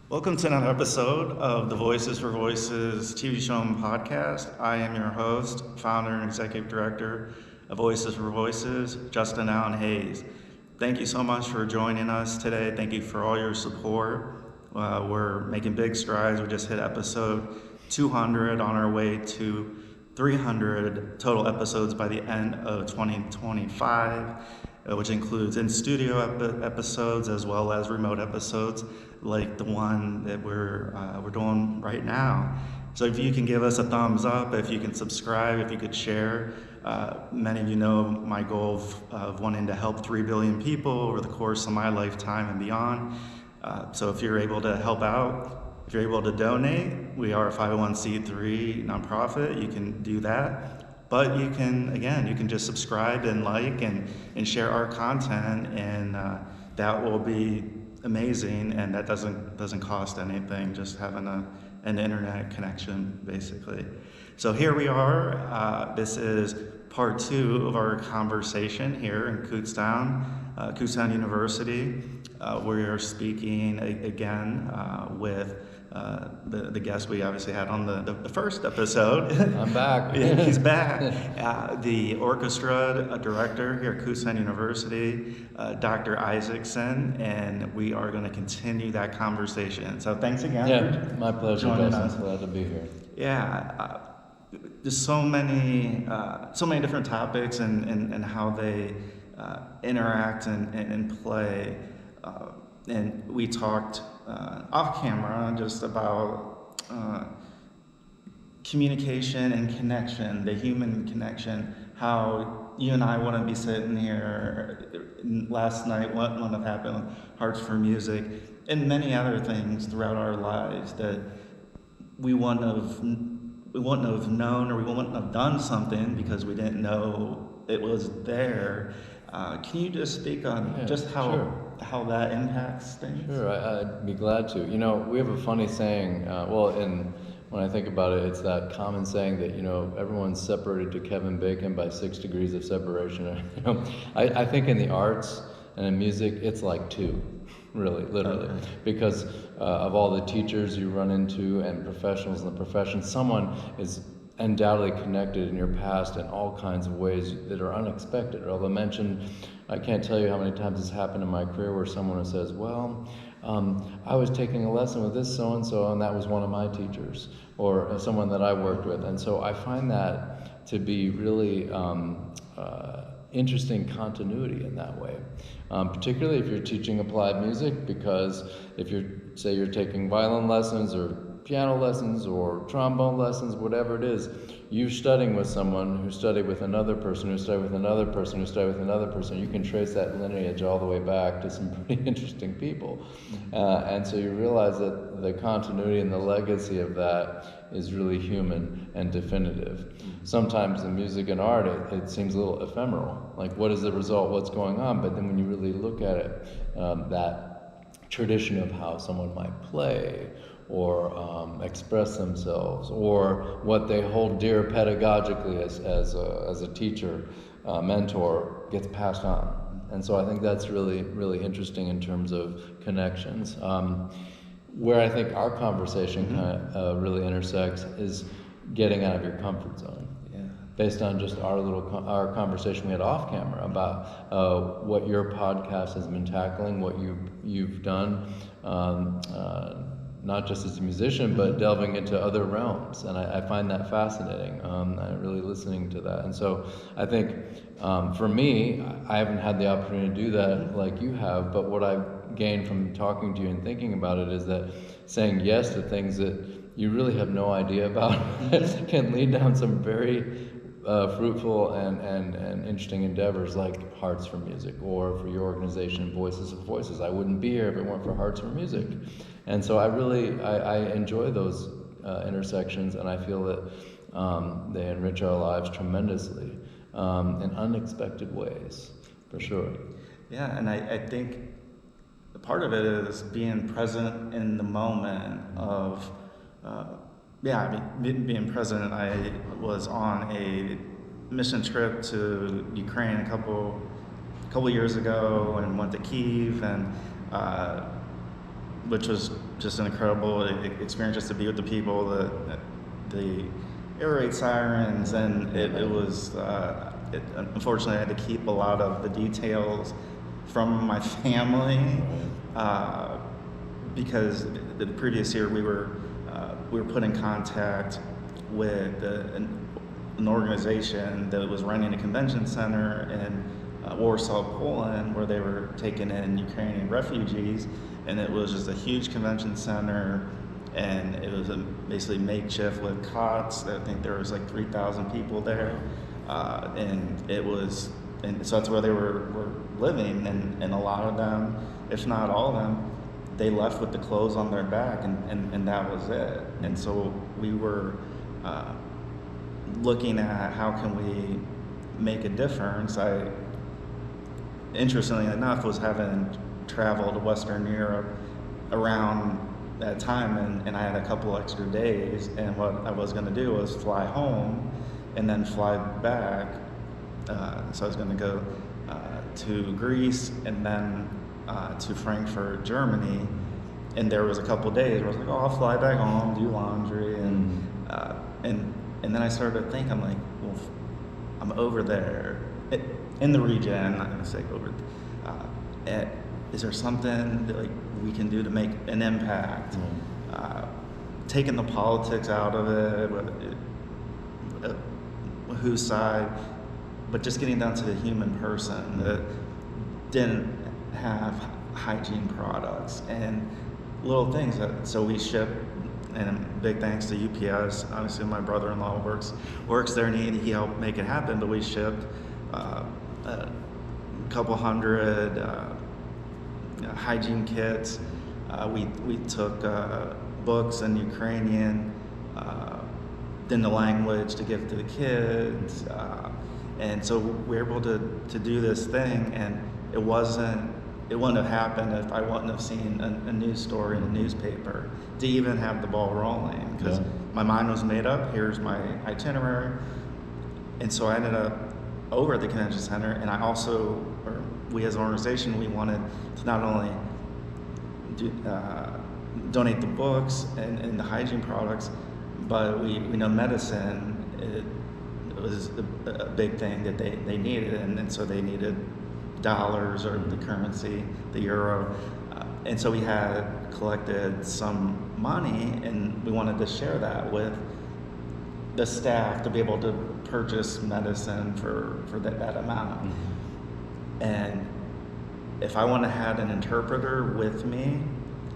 Welcome to another episode of the Voices for Voices TV show and podcast. I am your host, founder, and executive director of Voices for Voices, Justin Allen Hayes. Thank you so much for joining us today. Thank you for all your support. We're making big strides. We just hit episode 200 on our way to 300 total episodes by the end of 2025. Which includes in-studio episodes as well as remote episodes like the one that we're doing right now. So if you can give us a thumbs up, if you can subscribe, if you could share. Many of you know my goal of wanting to help 3 billion people over the course of my lifetime and beyond. So if you're able to help out, if you're able to donate, we are a 501c3 nonprofit, you can do that. But you can just subscribe and like and share our content, and that will be amazing. And that doesn't cost anything, just having an internet connection, basically. So here we are. This is part 2 of our conversation here in Kutztown University. We are speaking again with the guest we obviously had on the first episode. I'm back. He's back. The Orchestra Director here at Kutztown University, Dr. Isaacson, and we are going to continue that conversation. So thanks again. Yeah, my pleasure, joining Justin. us. Glad to be here. Yeah, there's so many different topics and how they interact and play. And we talked off camera just about communication and connection, the human connection, how you and I wouldn't be sitting here last night, what would have happened with Hearts for Music, and many other things throughout our lives that we wouldn't have known, or we wouldn't have done something because we didn't know it was there. Can you just speak on how that impacts things? Sure, I'd be glad to. You know, we have a funny saying, when I think about it, it's that common saying that, everyone's separated to Kevin Bacon by 6 degrees of separation. I think in the arts and in music, it's like 2, really, literally. Okay. Because of all the teachers you run into and professionals in the profession, someone is undoubtedly connected in your past in all kinds of ways that are unexpected. Or they'll mention, I can't tell you how many times it's happened in my career where someone says, I was taking a lesson with this so-and-so, and that was one of my teachers, or someone that I worked with. And so I find that to be really interesting continuity in that way. Particularly if you're teaching applied music, because if you're taking violin lessons or piano lessons or trombone lessons, whatever it is, you're studying with someone who studied with another person, who studied with another person, who studied with another person. You can trace that lineage all the way back to some pretty interesting people. And so you realize that the continuity and the legacy of that is really human and definitive. Sometimes in music and art, it seems a little ephemeral. Like, what is the result? What's going on? But then when you really look at it, that tradition of how someone might play, or express themselves, or what they hold dear pedagogically as a teacher, mentor, gets passed on. And so I think that's really, really interesting in terms of connections. Where I think our conversation kind of really intersects is getting out of your comfort zone. Yeah. Based on just our conversation we had off camera about what your podcast has been tackling, what you've done. Not just as a musician, but delving into other realms. And I find that fascinating. I'm really listening to that. And so I think for me, I haven't had the opportunity to do that like you have, but what I've gained from talking to you and thinking about it is that saying yes to things that you really have no idea about can lead down some very fruitful and interesting endeavors, like Hearts for Music, or for your organization, Voices of Voices. I wouldn't be here if it weren't for Hearts for Music. And so I enjoy those intersections, and I feel that they enrich our lives tremendously in unexpected ways, for sure. Yeah, and I think part of it is being present in the moment of being present. I was on a mission trip to Ukraine a couple years ago and went to Kyiv, and which was just an incredible experience, just to be with the people, the air raid sirens, and it was, unfortunately I had to keep a lot of the details from my family, because the previous year we were put in contact with an organization that was running a convention center in Warsaw, Poland, where they were taking in Ukrainian refugees, and it was just a huge convention center, and it was basically makeshift with cots. I think there was like 3,000 people there, and so that's where they were living, and a lot of them, if not all of them, they left with the clothes on their back, and that was it. And so we were looking at how can we make a difference. I, interestingly enough, was having traveled to Western Europe around that time, and I had a couple extra days, and what I was going to do was fly home and then fly back. So I was going to go to Greece and then to Frankfurt, Germany, and there was a couple days where I was like, oh, I'll fly back home, do laundry, and then I started to think, I'm like, well, I'm over there in the region. I'm not going to say over. Is there something that, like, we can do to make an impact? Taking the politics out of it, whose side, but just getting down to the human person that didn't have hygiene products and little things. So we ship, and big thanks to UPS. Obviously, my brother-in-law works there, and he helped make it happen. But we shipped a couple hundred hygiene kits. We took books in Ukrainian, in the language, to give to the kids, and so we were able to do this thing, and it wouldn't have happened if I wouldn't have seen a news story in a newspaper to even have the ball rolling, because my mind was made up. Here's my itinerary. And so I ended up over at the convention center, and we as an organization, we wanted to not only donate the books and the hygiene products, but we know medicine, it was a big thing that they needed, and so they needed dollars, or the currency, the euro, and so we had collected some money, and we wanted to share that with the staff to be able to purchase medicine for that amount. And if I wouldn't have had an interpreter with me,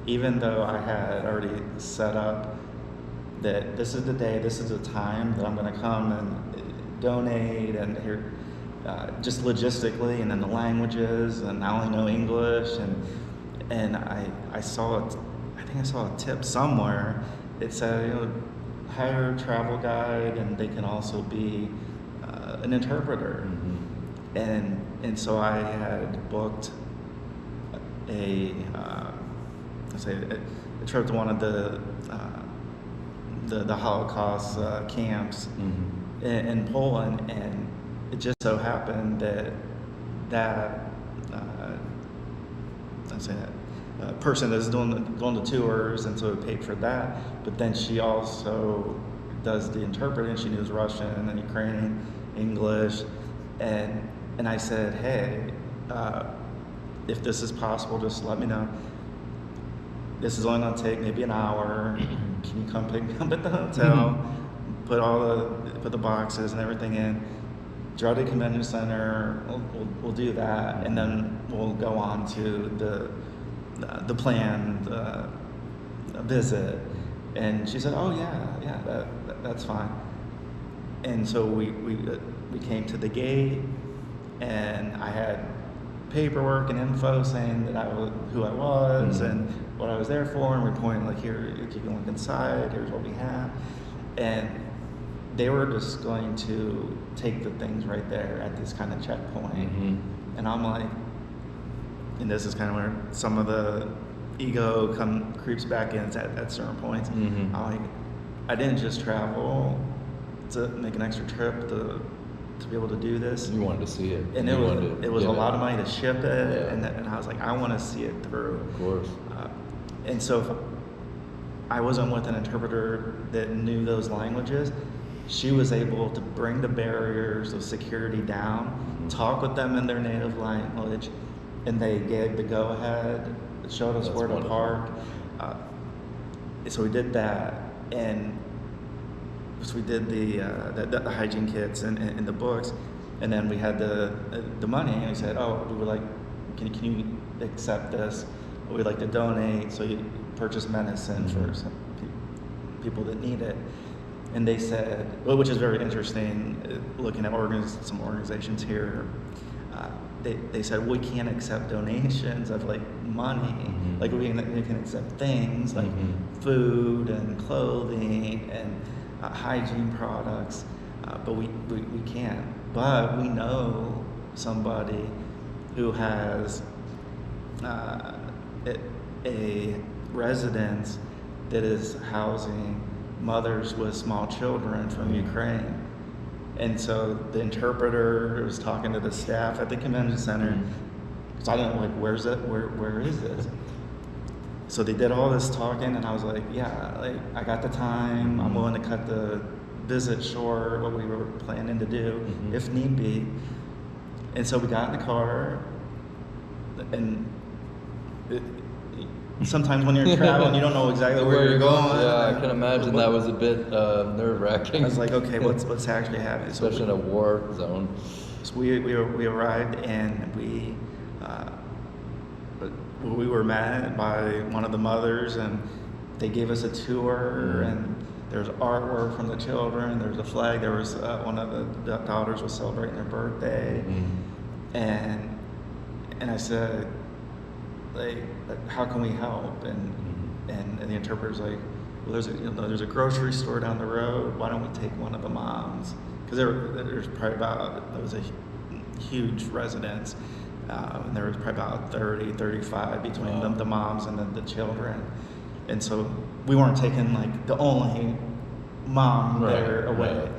even though I had already set up that this is the day, this is the time that I'm going to come and donate, and here, just logistically, and then the languages, and I only know English, and I saw it. I think I saw a tip somewhere. It said, hire a travel guide, and they can also be an interpreter. And so I had booked a trip to one of the Holocaust camps in Poland, and it just so happened that person is doing the tours, and so it paid for that. But then she also does the interpreting. She knows Russian and Ukrainian, English, and I said, hey, if this is possible, just let me know. This is only going to take maybe an hour. Can you come pick me up at the hotel? Put the boxes and everything in. Drive to the convention center. We'll do that, and then we'll go on to the planned visit. And she said, oh yeah, that's fine. And so we came to the gate, and I had paperwork and info saying that who I was and what I was there for, and we're pointing, like, here, you can look inside, here's what we have. And they were just going to take the things right there at this kind of checkpoint. And I'm like, and this is kind of where some of the ego creeps back in at certain points. I'm like, I didn't just travel to make an extra trip to be able to do this. You wanted to see it. And it was a lot of money to ship it, and I was like, I want to see it through. Of course. And so if I wasn't with an interpreter that knew those languages, she was able to bring the barriers of security down, talk with them in their native language, and they gave the go-ahead, showed us where to park. So we did that, and so we did the hygiene kits and the books, and then we had the money, and we said, oh, we were like, can you accept this? We'd like to donate, so you purchase medicine for some people that need it. And they said, well, which is very interesting, looking at some organizations here, they said, we can't accept donations of like money, like we can accept things like food and clothing and hygiene products, but we can't. But we know somebody who has a residence that is housing mothers with small children from Ukraine. And so the interpreter was talking to the staff at the convention center. So I didn't know, like, where is this? So they did all this talking, and I was like, yeah, like, I got the time. I'm willing to cut the visit short, what we were planning to do, if need be. And so we got in the car, and sometimes when you're traveling, you don't know exactly where you're going. Yeah, I can imagine that was a bit nerve-wracking. I was like, okay, what's actually happening? Especially in a war zone. So we arrived, and we were met by one of the mothers, and they gave us a tour, and there's artwork from the children. There's a flag. There was one of the daughters was celebrating their birthday, and I said, like, how can we help? And the interpreter's like, well, there's a grocery store down the road. Why don't we take one of the moms? Because there's probably there was a huge residence, and there was probably about 30, 35 between the moms and the children. And so we weren't taking like the only mom there away.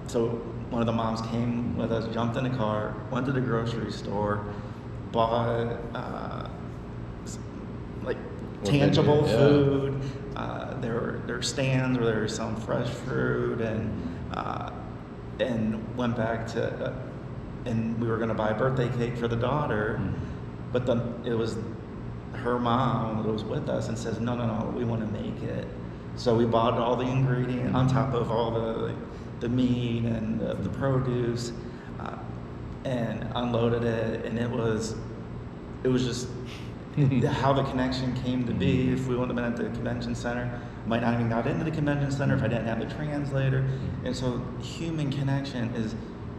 So one of the moms came with us, jumped in the car, went to the grocery store, bought like tangible food. There were stands where there was some fresh fruit, and went back to, and we were going to buy a birthday cake for the daughter, but it was her mom that was with us and says, no, we want to make it. So we bought all the ingredients on top of all the meat and the produce, and unloaded it, and it was just how the connection came to be. If we wouldn't have been at the convention center, might not even got into the convention center if I didn't have the translator. And so human connection is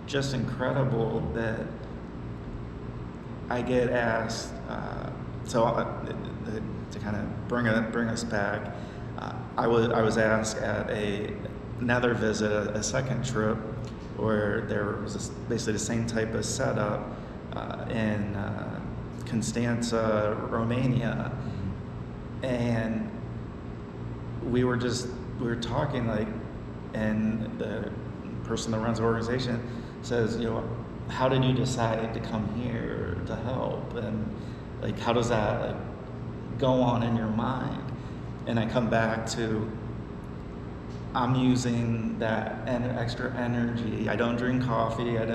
just incredible that I get asked. To kind of bring us back, I was asked at another visit, a second trip, where there was basically the same type of setup in Constanța, Romania, and we were talking, like, and the person that runs the organization says, how did you decide to come here to help, and like, how does that like go on in your mind? And I come back to, I'm using that extra energy. I don't drink coffee. I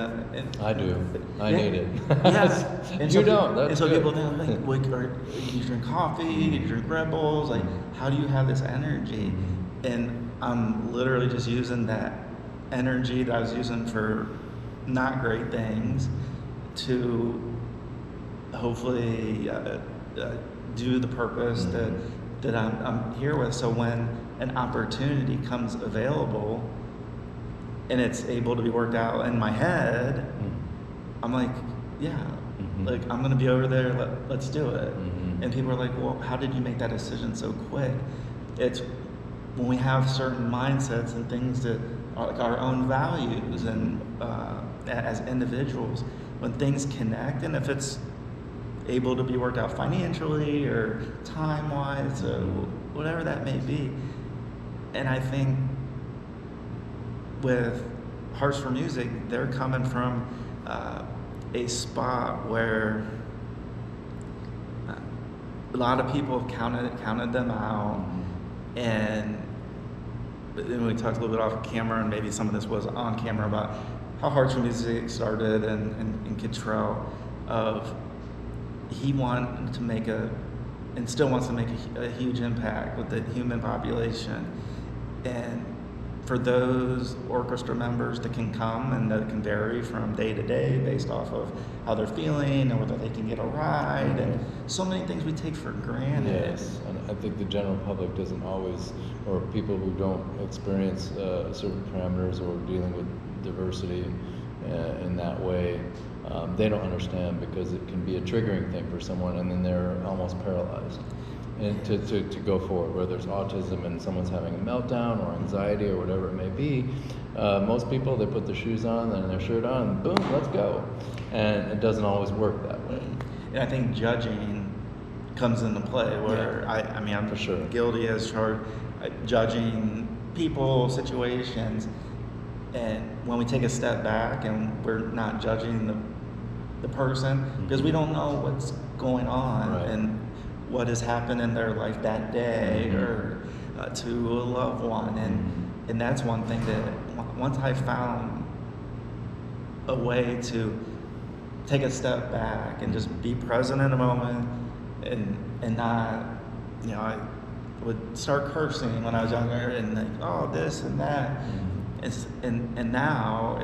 do. I need it. Yes. And you don't. That's so good. people think, like, do you drink coffee? Do you drink Red Bulls? Like, how do you have this energy? And I'm literally just using that energy that I was using for not great things to hopefully do the purpose that I'm here with. So when an opportunity comes available and it's able to be worked out in my head, I'm like, yeah, like, I'm gonna be over there, let's do it. And people are like, well, how did you make that decision so quick? It's when we have certain mindsets and things that are like our own values, and as individuals, when things connect, and if it's able to be worked out financially or time-wise or whatever that may be. And I think with Hearts for Music, they're coming from a spot where a lot of people have counted them out, and then we talked a little bit off camera, and maybe some of this was on camera, about how Hearts for Music started and Kutztown, of he wanted to make and still wants to make a huge impact with the human population. And for those orchestra members that can come, and that can vary from day to day based off of how they're feeling and whether they can get a ride, and so many things we take for granted. Yes, and I think the general public doesn't always, or people who don't experience certain parameters or dealing with diversity in that way, they don't understand, because it can be a triggering thing for someone, and then they're almost paralyzed. And to go forward, whether it's autism and someone's having a meltdown or anxiety or whatever it may be, most people, they put their shoes on and their shirt on, and boom, let's go. And it doesn't always work that way. And I think judging comes into play, where I mean, I'm for sure guilty as charged, judging people, situations, and when we take a step back and we're not judging the person, because we don't know what's going on, and what has happened in their life that day, or to a loved one, and that's one thing that once I found a way to take a step back and just be present in a moment, and not, I would start cursing when I was younger, and like, oh, this and that, and now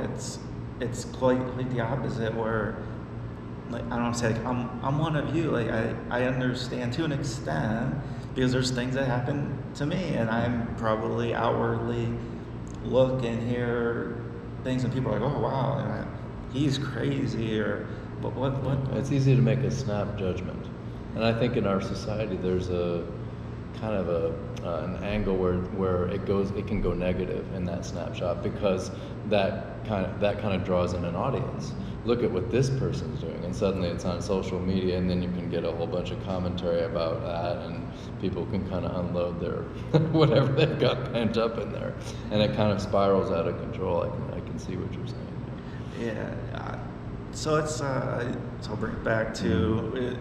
it's quite the opposite, where, like, I don't want to say, like, I'm one of you. Like, I understand to an extent, because there's things that happen to me, and I'm probably outwardly look and hear things, and people are like, oh wow, he's crazy, or what? It's easy to make a snap judgment, and I think in our society there's a kind of an angle where it can go negative in that snapshot, because that kind of draws in an audience. Look at what this person's doing, and suddenly it's on social media, and then you can get a whole bunch of commentary about that, and people can kind of unload their whatever they've got pent up in there, and it kind of spirals out of control. I can see what you're saying. Yeah. So it's so I'll bring it back to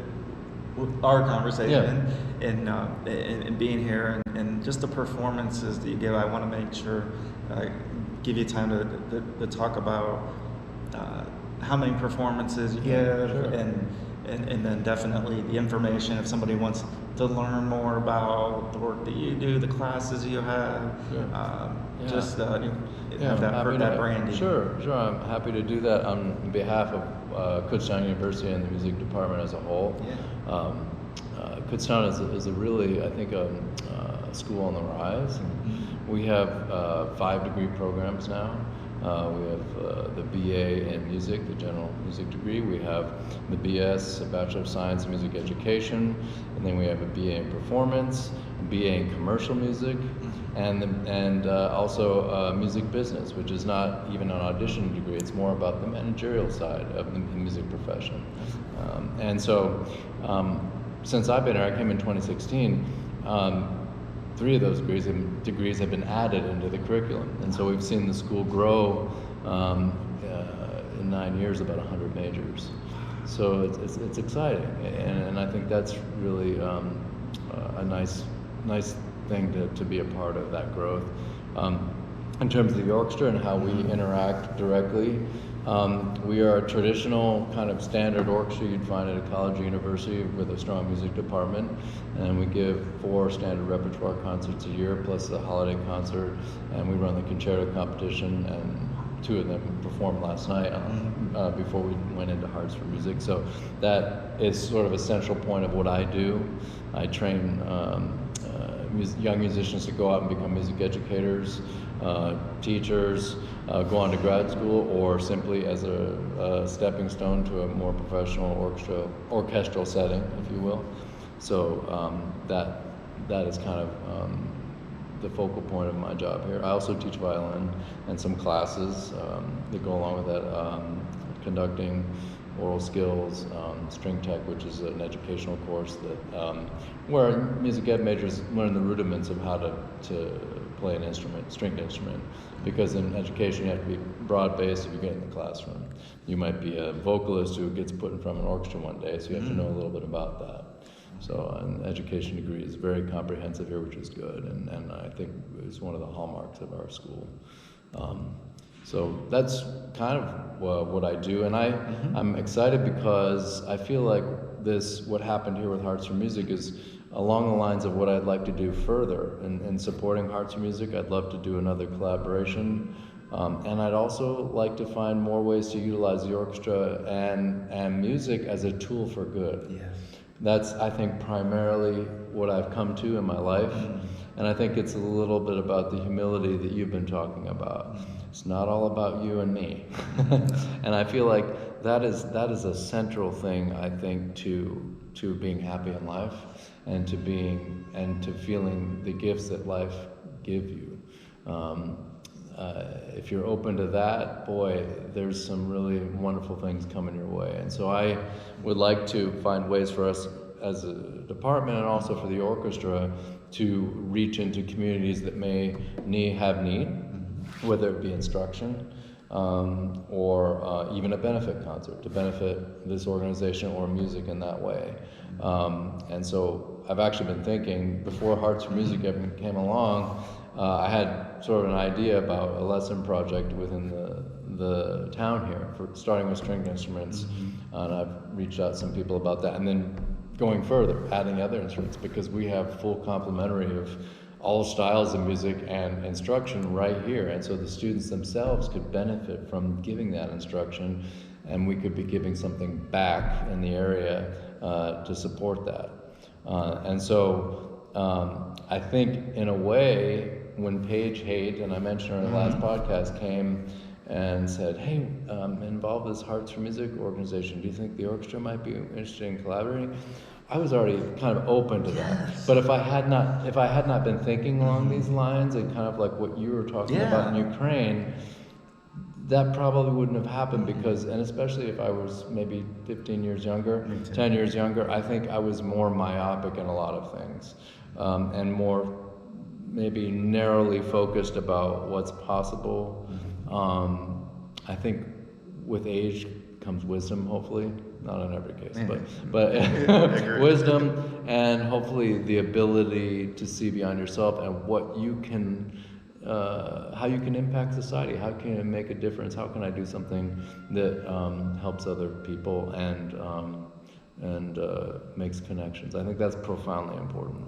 our conversation, and being here, and just the performances that you give. I want to make sure give you time to talk about how many performances you give, and then definitely the information if somebody wants to learn more about the work that you do, the classes you have, just have that branding. Sure, I'm happy to do that on behalf of Kutztown University and the music department as a whole. Kutztown is a really, I think, a school on the rise. We have 5 degree programs now. We have the BA in music, the general music degree. We have the BS, a Bachelor of Science in Music Education, and then we have a BA in Performance, a BA in Commercial Music, and also Music Business, which is not even an audition degree. It's more about the managerial side of the music profession. And so, since I've been here, I came in 2016. 3 of those degrees have been added into the curriculum, and so we've seen the school grow in 9 years, about 100 majors. So it's exciting, and I think that's really a nice thing to be a part of that growth. In terms of the orchestra and how we interact directly, we are a traditional kind of standard orchestra you'd find at a college or university with a strong music department, and we give 4 standard repertoire concerts a year plus a holiday concert, and we run the concerto competition, and 2 of them performed last night before we went into Hearts for Music. So that is sort of a central point of what I do. I train young musicians to go out and become music educators, teachers, go on to grad school, or simply as a stepping stone to a more professional orchestral setting, if you will. So that is kind of the focal point of my job here. I also teach violin and some classes that go along with that, conducting, oral skills, string tech, which is an educational course that where music ed majors learn the rudiments of how to play an instrument, stringed instrument, because in education you have to be broad-based if you get in the classroom. You might be a vocalist who gets put in front of an orchestra one day, so you have to know a little bit about that. So an education degree is very comprehensive here, which is good, and I think it's one of the hallmarks of our school. So that's kind of what I do, and I'm excited because I feel like what happened here with Hearts for Music is along the lines of what I'd like to do further in supporting Hearts for Music. I'd love to do another collaboration, and I'd also like to find more ways to utilize the orchestra and music as a tool for good. Yes. That's, I think, primarily what I've come to in my life, and I think it's a little bit about the humility that you've been talking about. It's not all about you and me. And I feel like that is a central thing, I think, to being happy in life and to feeling the gifts that life give you. If you're open to that, boy, there's some really wonderful things coming your way. And so I would like to find ways for us as a department and also for the orchestra to reach into communities that may have need, whether it be instruction or even a benefit concert to benefit this organization or music in that way. And so I've actually been thinking, before Hearts for Music ever came along, I had sort of an idea about a lesson project within the town here, for starting with stringed instruments, and I've reached out to some people about that, and then going further, adding other instruments, because we have full complementary of all styles of music and instruction right here, and so the students themselves could benefit from giving that instruction, and we could be giving something back in the area to support that. And so I think, in a way, when Paige Haight, and I mentioned her in the last podcast, came and said, hey, involved this Hearts for Music organization, do you think the orchestra might be interested in collaborating? I was already kind of open to that. But if I had not been thinking along these lines, and kind of like what you were talking about in Ukraine, that probably wouldn't have happened, because, and especially if I was maybe 15 years younger, 10 years younger, I think I was more myopic in a lot of things, and more maybe narrowly focused about what's possible. I think with age comes wisdom, hopefully. Not in every case, but wisdom, and hopefully the ability to see beyond yourself and what you can, how you can impact society. How can you make a difference? How can I do something that helps other people and makes connections? I think that's profoundly important.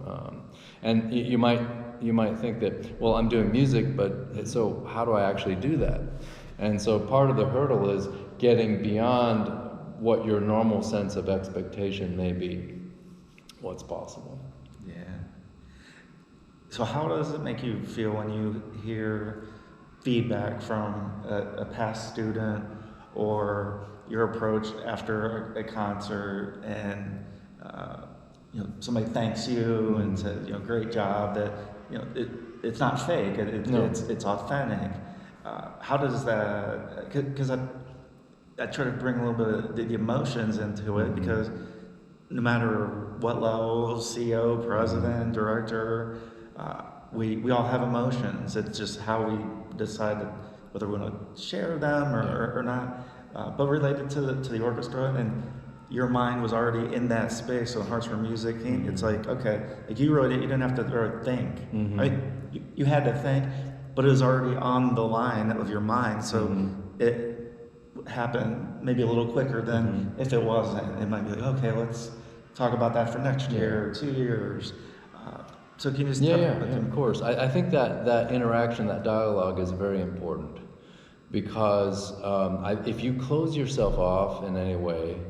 And you might think that, well, I'm doing music, but so how do I actually do that? And so part of the hurdle is getting beyond what your normal sense of expectation may be, what's possible. Yeah. So how does it make you feel when you hear feedback from a past student, or your approach after a concert, and somebody thanks you and says, great job, that it's not fake, it's authentic. How does that, because I try to bring a little bit of the emotions into it, because no matter what level, CEO, president, director, we all have emotions. It's just how we decide whether we want to share them or not. But related to the orchestra, and your mind was already in that space, so Hearts for Music, it's like, okay, like you wrote it, you didn't have to think. I mean, you had to think, but it was already on the line of your mind, so it happen maybe a little quicker than if it wasn't. It might be like, okay, let's talk about that for next year or 2 years. So can you just of course. I think that interaction, that dialogue is very important, because if you close yourself off in any way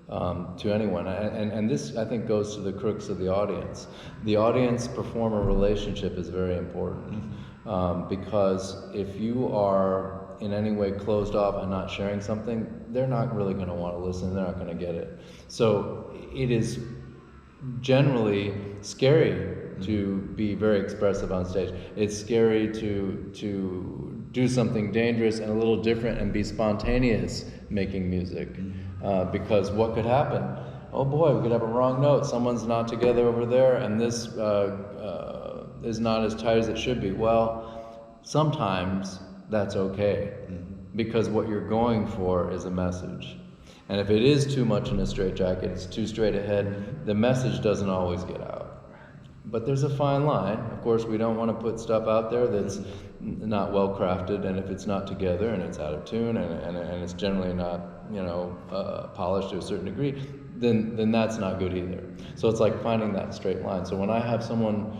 to anyone, and this I think goes to the crux of the audience performer relationship is very important, because if you are in any way closed off and not sharing something, they're not really going to want to listen, they're not going to get it. So it is generally scary to be very expressive on stage. It's scary to do something dangerous and a little different and be spontaneous making music, because what could happen? Oh boy, we could have a wrong note, someone's not together over there, and this is not as tight as it should be. Well, sometimes that's okay, because what you're going for is a message. And if it is too much in a straitjacket, it's too straight ahead, the message doesn't always get out. But there's a fine line. Of course, we don't want to put stuff out there that's not well crafted, and if it's not together and it's out of tune and it's generally not, polished to a certain degree, then that's not good either. So it's like finding that straight line. So when I have someone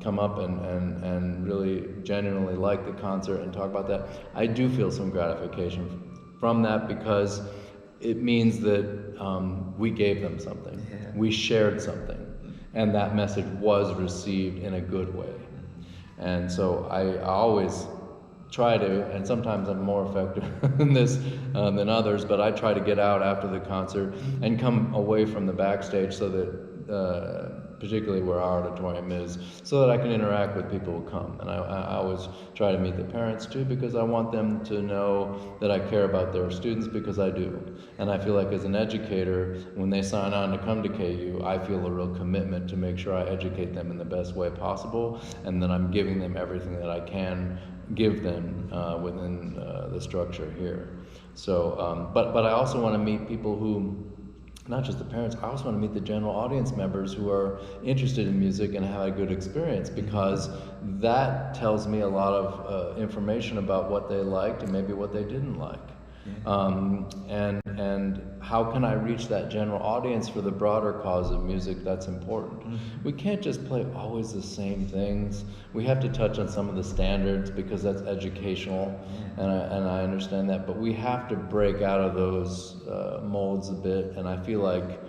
come up and really genuinely like the concert and talk about that, I do feel some gratification from that, because it means that we gave them something. Yeah. We shared something, and that message was received in a good way. And so I always try to, and sometimes I'm more effective in this than others, but I try to get out after the concert and come away from the backstage, so that particularly where our auditorium is, so that I can interact with people who come. And I always try to meet the parents too, because I want them to know that I care about their students, because I do. And I feel like as an educator, when they sign on to come to KU, I feel a real commitment to make sure I educate them in the best way possible, and that I'm giving them everything that I can give them within the structure here. So, but I also want to meet people who, not just the parents, I also want to meet the general audience members who are interested in music and have a good experience, because that tells me a lot of information about what they liked and maybe what they didn't like. Yeah. And how can I reach that general audience for the broader cause of music that's important? Mm-hmm. We can't just play always the same things. We have to touch on some of the standards, because that's educational, yeah. and I understand that, but we have to break out of those molds a bit, and I feel like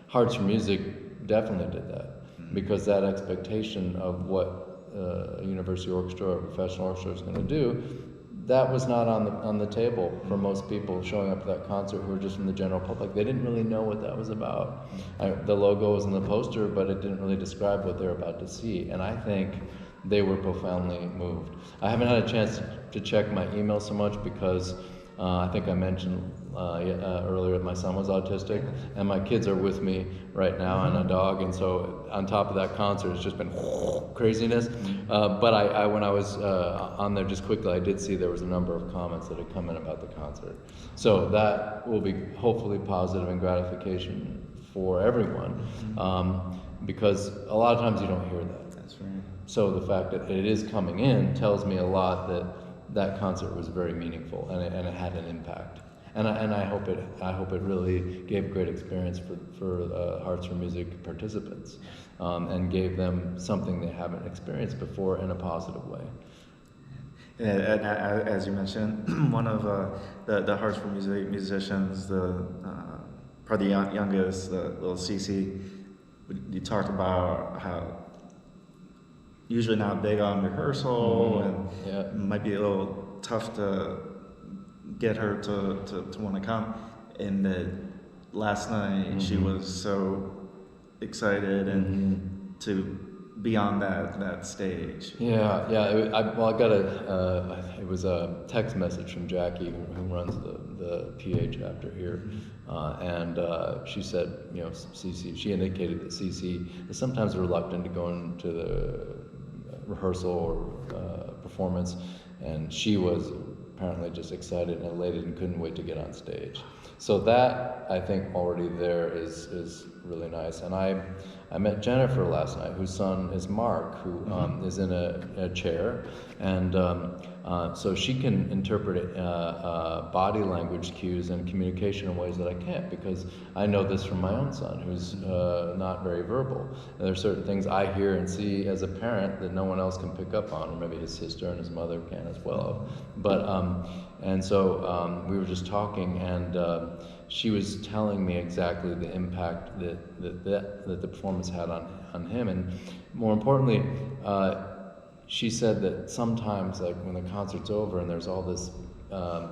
Hearts for Music definitely did that, mm-hmm. because that expectation of what a university orchestra or a professional orchestra is going to do, that was not on the table for most people showing up to that concert who were just from the general public. They didn't really know what that was about. The logo was in the poster, but it didn't really describe what they were about to see. And I think they were profoundly moved. I haven't had a chance to check my email so much, because I think I mentioned earlier that my son was autistic, and my kids are with me right now, and a dog, and so on top of that concert, it's just been craziness. But I when I was on there just quickly, I did see there was a number of comments that had come in about the concert. So that will be hopefully positive and gratification for everyone, because a lot of times you don't hear that. That's right. So the fact that it is coming in tells me a lot that concert was very meaningful, and it had an impact. And I hope it really gave a great experience for Hearts for Music participants, and gave them something they haven't experienced before in a positive way. And as you mentioned, one of the Hearts for Music musicians, probably the youngest, the little CC, you talked about how usually not big on rehearsal, and might be a little tough to get her to want to come. And last night she was so excited and to be on that stage. Yeah. I got it was a text message from Jackie, who runs the PA chapter here, and she said, CC. She indicated that CC is sometimes reluctant to go into the rehearsal or performance, and she was apparently just excited and elated and couldn't wait to get on stage. So that, I think, already there is really nice. And I met Jennifer last night, whose son is Mark, who is in a chair, and so she can interpret body language cues and communication in ways that I can't, because I know this from my own son, who's not very verbal. And there are certain things I hear and see as a parent that no one else can pick up on, or maybe his sister and his mother can as well. But and so we were just talking, and she was telling me exactly the impact that the performance had on him, and more importantly, she said that sometimes, like when the concert's over and there's all this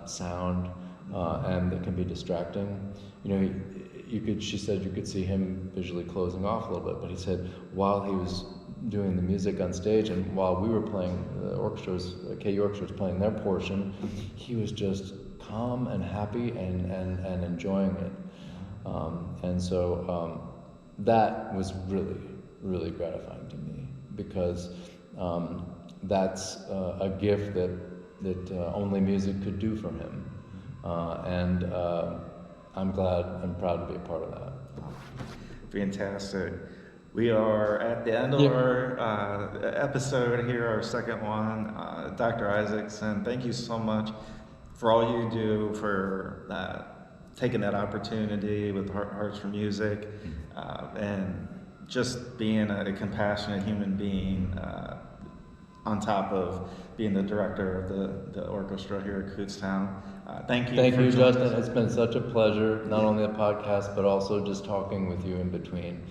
sound, and it can be distracting. She said you could see him visually closing off a little bit, but he said while he was doing the music on stage and while we were playing, the KU Orchestra was playing their portion, he was just calm and happy and enjoying it. And so that was really, really gratifying to me, because that's a gift that only music could do for him. I'm glad and proud to be a part of that. Fantastic. We are at the end of our episode here, our second one. Dr. Isaacson, thank you so much for all you do, for taking that opportunity with Hearts for Music, and just being a compassionate human being, on top of being the director of the orchestra here at Kutztown. Thank you. Thank you, Justin. It's been such a pleasure, not only the podcast, but also just talking with you in between.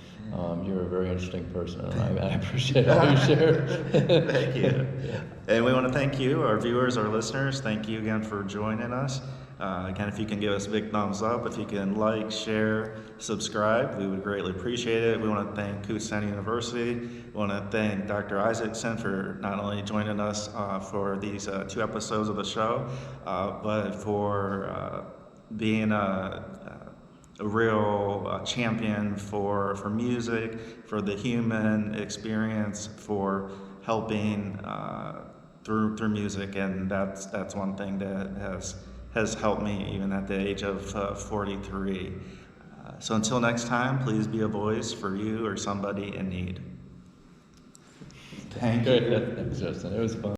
You're a very interesting person, and I appreciate all you share. Thank you. And we want to thank you, our viewers, our listeners. Thank you again for joining us. Again, if you can give us a big thumbs up, if you can like, share, subscribe, we would greatly appreciate it. We want to thank Kutztown University. We want to thank Dr. Isaacson for not only joining us for these 2 episodes of the show, but for being a real champion for music, for the human experience, for helping through music, and that's one thing that has helped me even at the age of 43. So until next time, please be a voice for you or somebody in need. Thank you. Thanks, Justin. It was fun.